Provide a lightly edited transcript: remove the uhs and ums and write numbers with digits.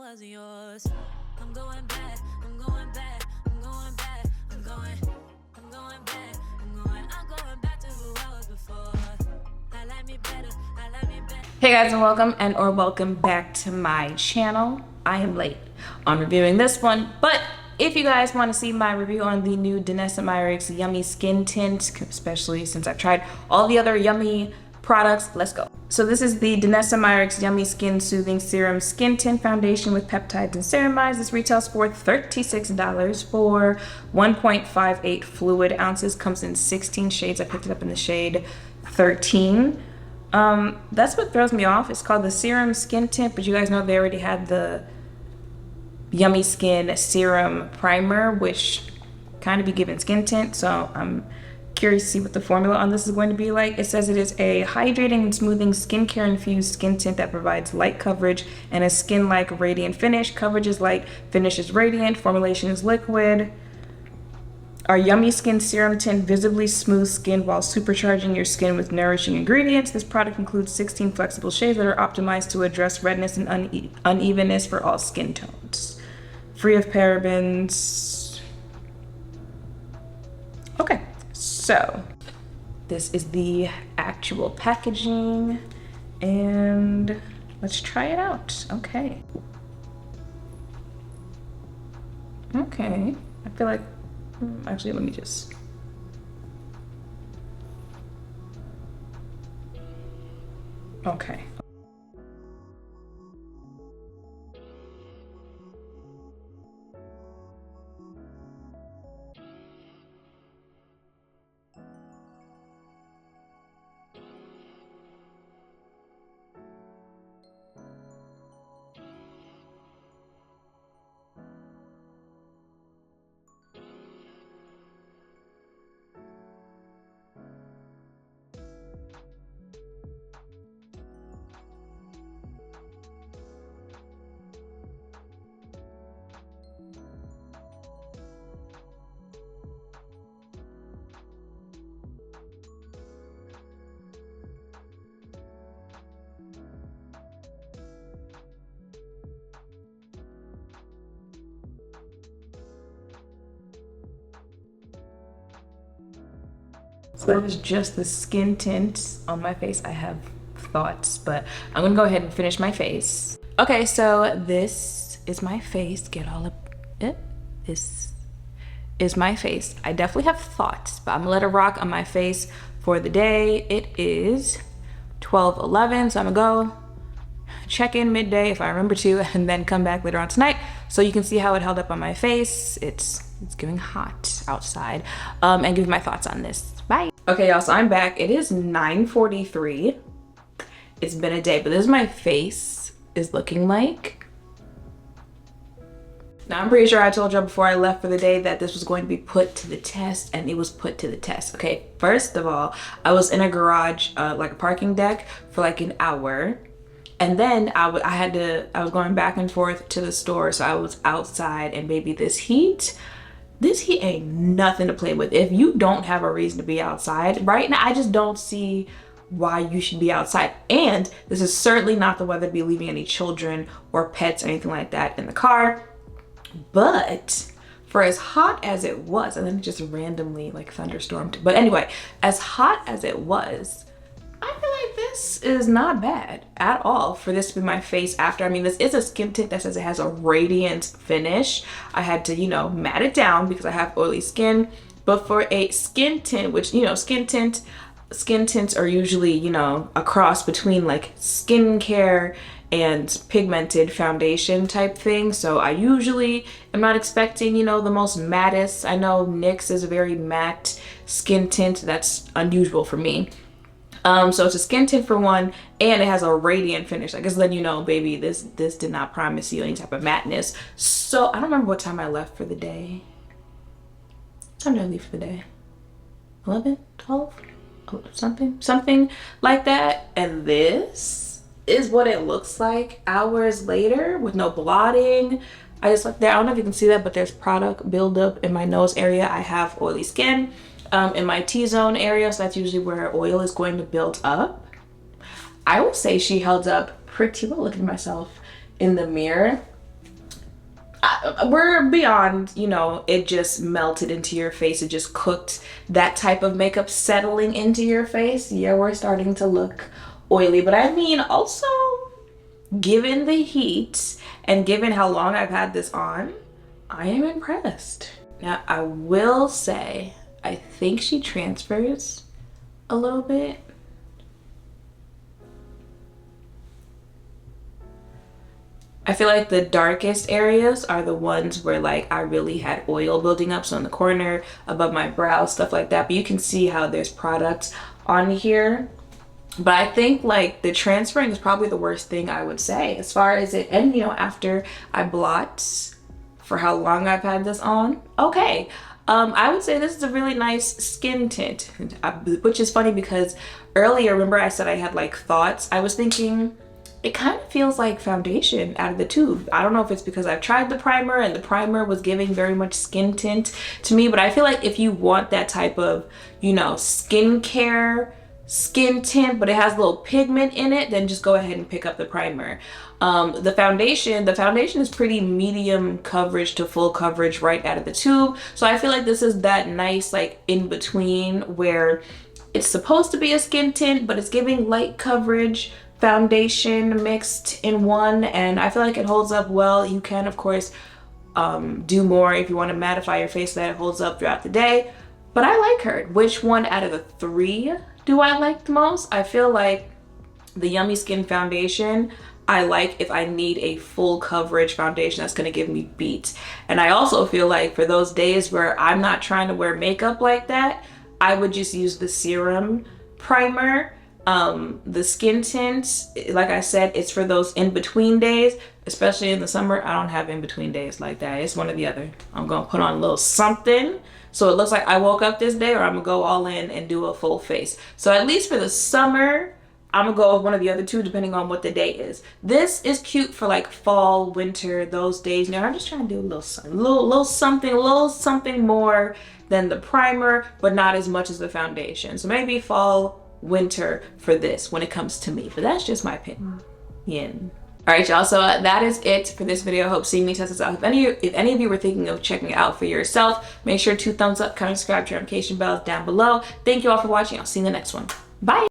wasn't yours. I'm going back, I'm going back, I'm going back, I'm going back, I'm going back to who I was before. I like me better, I like me better. Hey guys, and welcome back to my channel. I am late on reviewing this one, but if you guys want to see my review on the new Danessa Myricks Yummy Skin Tint, especially since I've tried all the other yummy products, let's go. So this is the Danessa Myricks Yummy Skin Soothing Serum Skin Tint Foundation with Peptides and Ceramides. This retails for $36 for 1.58 fluid ounces. Comes in 16 shades. I picked it up in the shade 13. That's what throws me off. It's called the Serum Skin Tint, but you guys know they already had the Yummy Skin Serum Primer, which kind of be giving skin tint, so I'm curious to see what the formula on this is going to be like. It says it is a hydrating and smoothing skincare infused skin tint that provides light coverage and a skin-like radiant finish. Coverage is light, finish is radiant, formulation is liquid. Our Yummy Skin Serum Tint visibly smooths skin while supercharging your skin with nourishing ingredients. This product includes 16 flexible shades that are optimized to address redness and unevenness for all skin tones. Free of parabens. Okay, so this is the actual packaging and let's try it out. Okay, I feel like actually, let me just. Okay. So that is just the skin tint on my face. I have thoughts, but I'm gonna go ahead and finish my face. Okay, so this is my face. Get all up it. This is my face. I definitely have thoughts, but I'm gonna let it rock on my face for the day. It is 12:11, so I'm gonna go check in midday if I remember to, and then come back later on tonight so you can see how it held up on my face. It's getting hot outside, and give my thoughts on this. Bye. Okay, y'all, so I'm back. It is 9:43. It's been a day, but this is my face is looking like. Now, I'm pretty sure I told y'all before I left for the day that this was going to be put to the test, and it was put to the test. Okay, first of all, I was in a garage, like a parking deck for like an hour. And then I was going back and forth to the store, so I was outside, and baby, this heat ain't nothing to play with. If you don't have a reason to be outside right now, I just don't see why you should be outside. And this is certainly not the weather to be leaving any children or pets or anything like that in the car. But for as hot as it was, and then it just randomly like thunderstormed. But anyway, as hot as it was, I feel like this is not bad at all for this to be my face after. I mean, this is a skin tint that says it has a radiant finish. I had to, matte it down because I have oily skin. But for a skin tint, which, skin tints are usually, a cross between like skincare and pigmented foundation type thing. So I usually am not expecting, the most mattest. I know NYX is a very matte skin tint. That's unusual for me. So it's a skin tint for one, and it has a radiant finish. I guess letting you know, baby, this did not promise you any type of matteness. So I don't remember what time I left for the day. What time did I leave for the day? 11, 12, something like that. And this is what it looks like hours later with no blotting. I just looked there. I don't know if you can see that, but there's product buildup in my nose area. I have oily skin. In my T-zone area, so that's usually where oil is going to build up. I will say she held up pretty well. Looking at myself in the mirror, we're beyond, you know, it just melted into your face. It just cooked that type of makeup settling into your face. Yeah, we're starting to look oily. But I mean, also, given the heat and given how long I've had this on, I am impressed. Now, I will say, I think she transfers a little bit. I feel like the darkest areas are the ones where like I really had oil building up. So in the corner, above my brow, stuff like that. But you can see how there's product on here. But I think like the transferring is probably the worst thing I would say as far as it. And you know, after I blot for how long I've had this on, okay. I would say this is a really nice skin tint, which is funny because earlier, remember I said I had like thoughts. I was thinking, it kind of feels like foundation out of the tube. I don't know if it's because I've tried the primer and the primer was giving very much skin tint to me, but I feel like if you want that type of, you know, skincare skin tint, but it has a little pigment in it, then just go ahead and pick up the primer. The foundation is pretty medium coverage to full coverage right out of the tube. So I feel like this is that nice like in between where it's supposed to be a skin tint, but it's giving light coverage foundation mixed in one, and I feel like it holds up well. You can of course do more if you want to mattify your face so that it holds up throughout the day, but I like her. Which one out of the three do I like the most? I feel like the Yummy Skin foundation I like if I need a full coverage foundation that's going to give me beats. And I also feel like for those days where I'm not trying to wear makeup like that, I would just use the Serum primer. The skin tint, like I said, it's for those in-between days, especially in the summer. I don't have in-between days like that. It's one or the other. I'm gonna put on a little something so it looks like I woke up this day, or I'm gonna go all in and do a full face. So at least for the summer, I'm gonna go with one of the other two depending on what the day is. This is cute for like fall, winter, those days. Now I'm just trying to do a little something more than the primer, but not as much as the foundation. So maybe fall, winter for this when it comes to me, but that's just my opinion. All right, y'all, so that is it for this video. I hope seeing me test this out. If any of you were thinking of checking it out for yourself, make sure to thumbs up, comment, subscribe, turn notification bells down below. Thank you all for watching. I'll see you in the next one. Bye.